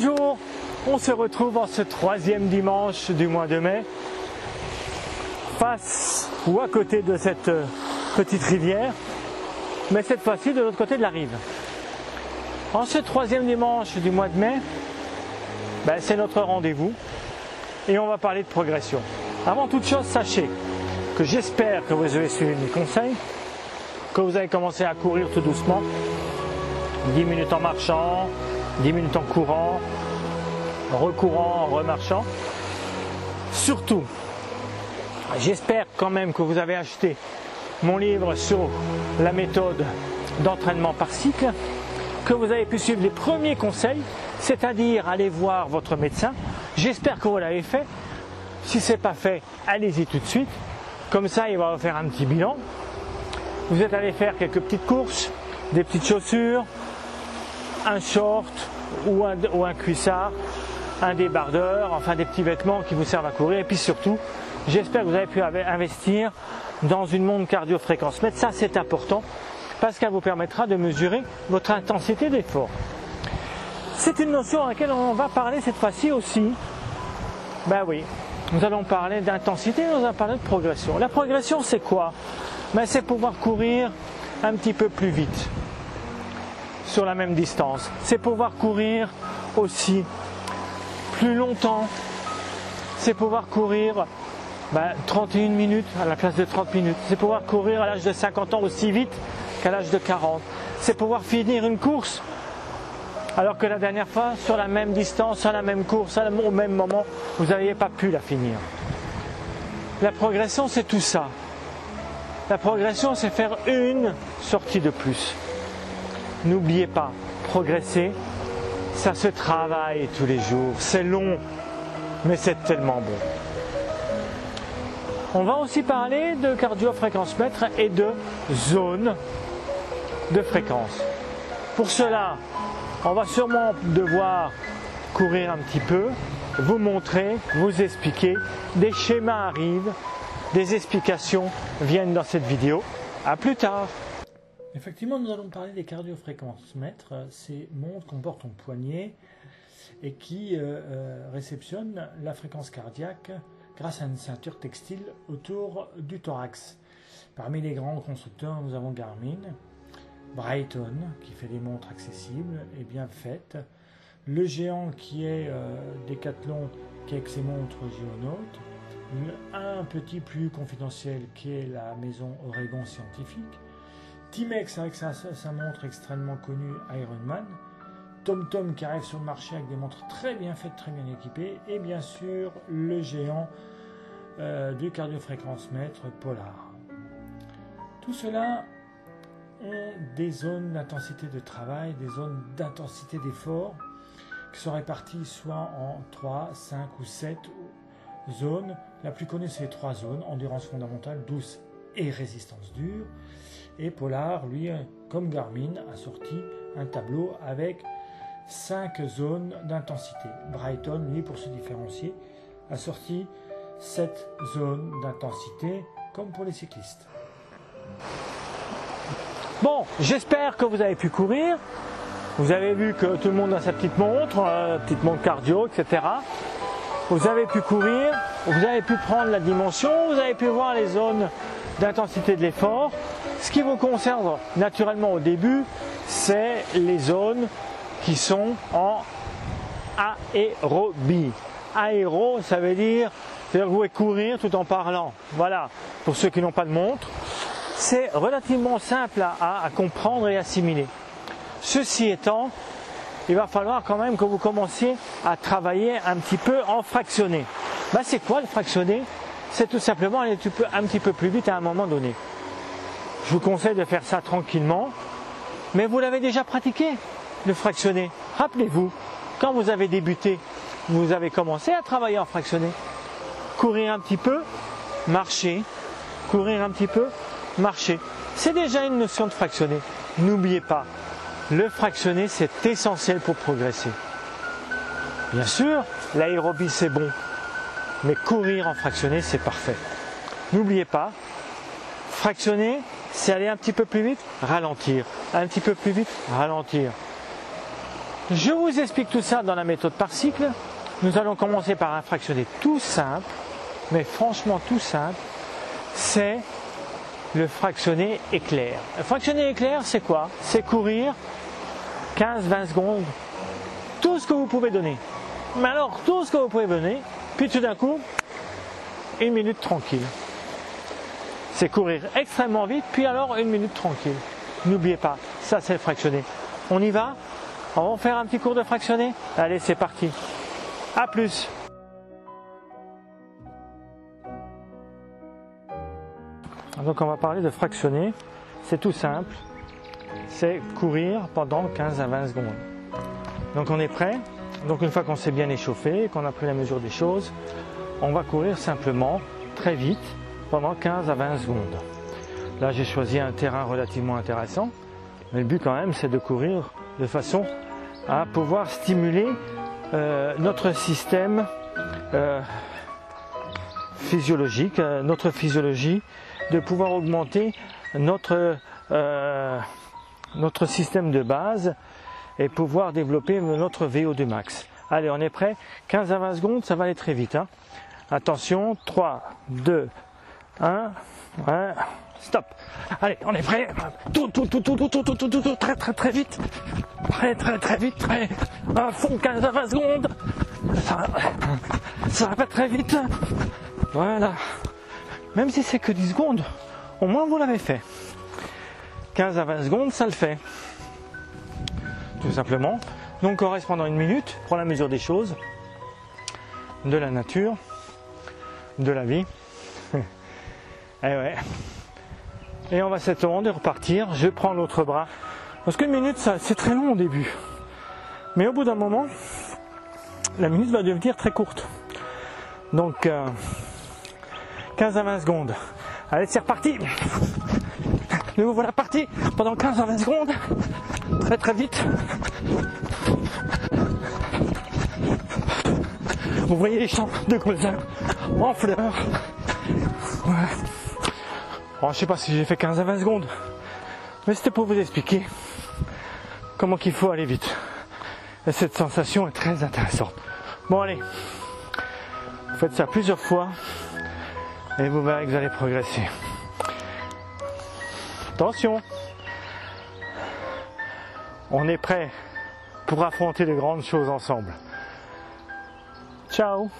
Bonjour, on se retrouve en ce troisième dimanche du mois de mai, face ou à côté de cette petite rivière, mais cette fois-ci de l'autre côté de la rive. En ce troisième dimanche du mois de mai, c'est notre rendez-vous et on va parler de progression. Avant toute chose, sachez que j'espère que vous avez suivi mes conseils, que vous avez commencé à courir tout doucement, 10 minutes en marchant, 10 minutes en courant, recourant, remarchant. Surtout, j'espère quand même que vous avez acheté mon livre sur la méthode d'entraînement par cycle, que vous avez pu suivre les premiers conseils, c'est-à-dire aller voir votre médecin. J'espère que vous l'avez fait. Si ce n'est pas fait, allez-y tout de suite. Comme ça, il va vous faire un petit bilan. Vous êtes allé faire quelques petites courses, des petites chaussures, un short ou un cuissard, un débardeur, enfin des petits vêtements qui vous servent à courir. Et puis surtout, j'espère que vous avez pu investir dans une montre cardio-fréquence-mètre. Ça, c'est important parce qu'elle vous permettra de mesurer votre intensité d'effort. C'est une notion à laquelle on va parler cette fois-ci aussi. Oui, nous allons parler d'intensité, nous allons parler de progression. La progression, c'est quoi? C'est pouvoir courir un petit peu plus vite sur la même distance. C'est pouvoir courir aussi plus longtemps. C'est pouvoir courir 31 minutes à la place de 30 minutes. C'est pouvoir courir à l'âge de 50 ans aussi vite qu'à l'âge de 40. C'est pouvoir finir une course alors que la dernière fois, sur la même distance, sur la même course, au même moment, vous n'aviez pas pu la finir. La progression, c'est tout ça. La progression, c'est faire une sortie de plus. N'oubliez pas, progresser, ça se travaille tous les jours. C'est long, mais c'est tellement bon. On va aussi parler de cardio-fréquence-mètre et de zone de fréquence. Pour cela, on va sûrement devoir courir un petit peu, vous montrer, vous expliquer. Des schémas arrivent, des explications viennent dans cette vidéo. À plus tard. Effectivement, nous allons parler des cardio-fréquence-mètres, ces montres qu'on porte en poignet et qui réceptionnent la fréquence cardiaque grâce à une ceinture textile autour du thorax. Parmi les grands constructeurs, nous avons Garmin, Brighton qui fait des montres accessibles et bien faites, le géant qui est Decathlon qui est avec ses montres Geonaut, un petit plus confidentiel qui est la maison Oregon Scientifique, Timex avec sa montre extrêmement connue Ironman, TomTom qui arrive sur le marché avec des montres très bien faites, très bien équipées, et bien sûr le géant du cardio-fréquence-mètre Polar. Tout cela ont des zones d'intensité de travail, des zones d'intensité d'effort qui sont réparties soit en 3, 5 ou 7 zones. La plus connue, c'est les 3 zones, endurance fondamentale, douce et résistance dure. Et Polar, lui, comme Garmin, a sorti un tableau avec 5 zones d'intensité. Brighton, lui, pour se différencier, a sorti 7 zones d'intensité, comme pour les cyclistes. Bon, j'espère que vous avez pu courir. Vous avez vu que tout le monde a sa petite montre cardio, etc. Vous avez pu courir, vous avez pu prendre la dimension, vous avez pu voir les zones d'intensité de l'effort. Ce qui vous concerne naturellement au début, c'est les zones qui sont en aérobie. Aéro, ça veut dire que vous pouvez courir tout en parlant. Voilà, pour ceux qui n'ont pas de montre. C'est relativement simple à comprendre et assimiler. Ceci étant, il va falloir quand même que vous commenciez à travailler un petit peu en fractionné. C'est quoi le fractionné? C'est tout simplement aller un petit peu plus vite à un moment donné. Je vous conseille de faire ça tranquillement, mais vous l'avez déjà pratiqué, le fractionné. Rappelez-vous, quand vous avez débuté, vous avez commencé à travailler en fractionné. Courir un petit peu, marcher, courir un petit peu, marcher. C'est déjà une notion de fractionné. N'oubliez pas, le fractionné, c'est essentiel pour progresser. Bien sûr, l'aérobie, c'est bon, mais courir en fractionné, c'est parfait. N'oubliez pas, fractionner, c'est aller un petit peu plus vite, ralentir. Un petit peu plus vite, ralentir. Je vous explique tout ça dans la méthode par cycle. Nous allons commencer par un fractionné tout simple, mais franchement tout simple, c'est le fractionné éclair. Le fractionné éclair, c'est quoi? C'est courir 15-20 secondes, tout ce que vous pouvez donner. Mais alors, tout ce que vous pouvez donner, puis tout d'un coup, 1 minute tranquille. C'est courir extrêmement vite, puis alors 1 minute tranquille. N'oubliez pas, ça c'est le fractionné. On y va? On va faire un petit cours de fractionné? Allez, c'est parti. À plus. Donc on va parler de fractionné. C'est tout simple. C'est courir pendant 15 à 20 secondes. Donc on est prêt. Donc une fois qu'on s'est bien échauffé, qu'on a pris la mesure des choses, on va courir simplement très vite pendant 15 à 20 secondes. Là j'ai choisi un terrain relativement intéressant, mais le but quand même c'est de courir de façon à pouvoir stimuler notre système physiologique, notre physiologie, de pouvoir augmenter notre système de base et pouvoir développer notre VO2 max. Allez, on est prêt? 15 à 20 secondes, ça va aller très vite. Hein. Attention, 3, 2, 1, stop. Allez, on est prêt? Tout, très vite. Très vite, à fond, 15 à 20 secondes. Ça va très vite. Voilà. Même si c'est que 10 secondes, au moins vous l'avez fait. 15 à 20 secondes, ça le fait. Tout simplement. Donc on reste pendant 1 minute, prend la mesure des choses, de la nature, de la vie. Et ouais. Et on va s'étendre et repartir. Je prends l'autre bras. Parce qu'une minute, c'est très long au début. Mais au bout d'un moment, la minute va devenir très courte. Donc 15 à 20 secondes. Allez, c'est reparti. Nous voilà partis pendant 15 à 20 secondes. Très vite. Vous voyez les champs de colza en fleurs. Ouais. Bon, je sais pas si j'ai fait 15 à 20 secondes, mais c'était pour vous expliquer comment qu'il faut aller vite. Et cette sensation est très intéressante. Bon allez, vous faites ça plusieurs fois et vous verrez que vous allez progresser. Attention, on est prêt pour affronter de grandes choses ensemble. Ciao!